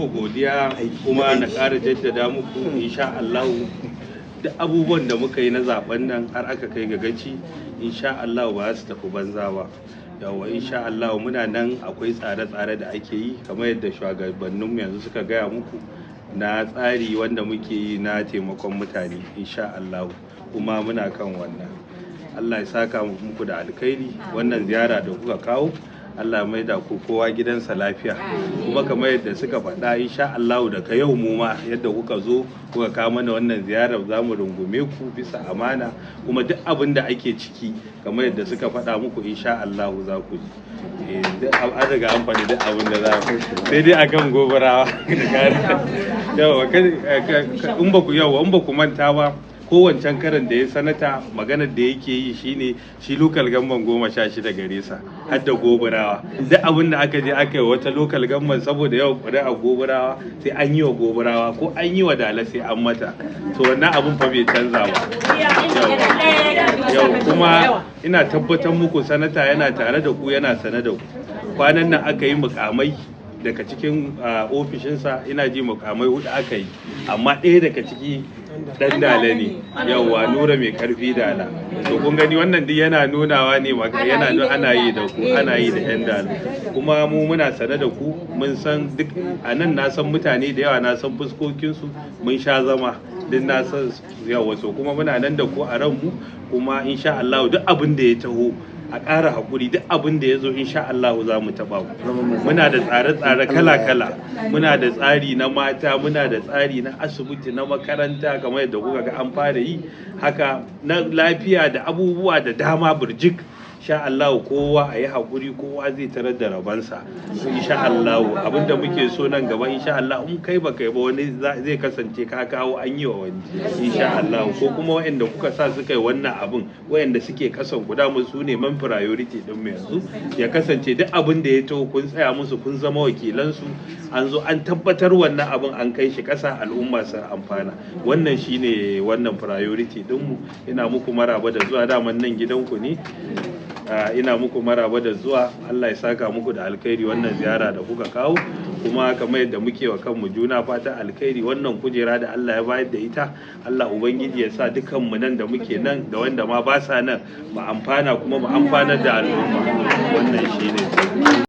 godiya kuma na ƙara jaddada muku insha Allah duk abubuwan da muka yi na zaben nan har aka kai ga gaci insha Allah ba su tafi banza ba. Yawa insha Allah muna nan akwai tsare-tsare da ake yi kamar yadda shugabanninmu yanzu suka gaya muku na tsari wanda muke yi na taimakon mutane insha Allah kuma muna kan wannan. Allah ya saka muku da alkhairi wannan ziyara da kuka kawo. Allah mai da ku kowa gidansa lafiya kuma kamar yadda suka faɗa insha Allah daga yau mu ma yadda kuka zo kuka kawo mana wannan ziyarar za mu rungume ku bisa amana kuma duk abin da ake ciki kamar yadda suka faɗa muku insha Allah za ku ji an riga an faɗi duk abin da za ku sai dai akan gobarawa yawa in ba ku manta ba kowancan karan da ya sanata maganar da yake yi shine shi lokal gamban 16 gare sa har da gobarawa duk abin da aka je aka yi wata lokal gamban saboda yawan ƙuri'a gobarawa sai an yi wa gobarawa ko an yi wa dala sai an mata to wannan abin fa bai canza ba yau kuma ina tabbatar muku sanata yana tare da ku yana sane da ku kwanan nan aka yi mukamai daga cikin ofishinsa ina ji mukamai 4 aka yi amma ɗaya daga ciki dan dala ne yawa nura mai karfi dala to kun gani wannan duk yana nunawa ne yana ana yi da ku ana yi da yan dala kuma mu muna sane da ku mun san duk a nan na san mutane da yawa na san fuskokinsu mun sha zama duk na san yawa so kuma muna nan da ku a ranmu kuma insha Allah duk abin da ya taho a ƙara haƙuri duk abin da ya zo insha Allah za mu taɓa ku muna da tsare-tsare kala-kala muna da tsari na mata muna da tsari na asibiti na makaranta kamar yadda kuka ga an fara yi haka na lafiya da abubuwa da dama burjik insha Allah kowa a yi haƙuri kowa zai tarar da rabansa insha Allah abinda muke so nan gaba insha Allah in kai ba kai ba wani zai kasance ka kawo an yi wa wani insha Allah ko kuma waɗanda kuka sa suka yi wannan abin waɗanda suke kasan guda musu ne man priority din mu yanzu ya kasance duk abin da ya taho kun tsaya musu kun zama wakilansu an zo an tabbatar wannan abin an kai shi ƙasa al'umma su amfana wannan shine wannan priority din mu ina muku maraba da zuwa daman nan gidanku ne ina muku maraba da zuwa Allah ya saka muku da alkhairi wannan ziyara da kuka kawo kuma kamar yadda muke wa kanmu juna fatan alkhairi wannan kujera da Allah ya bayar da ita Allah ubangiji ya sa dukan mu nan da muke nan da wanda ma ba sa nan mu amfana kuma mu amfanar da al'umma wannan shine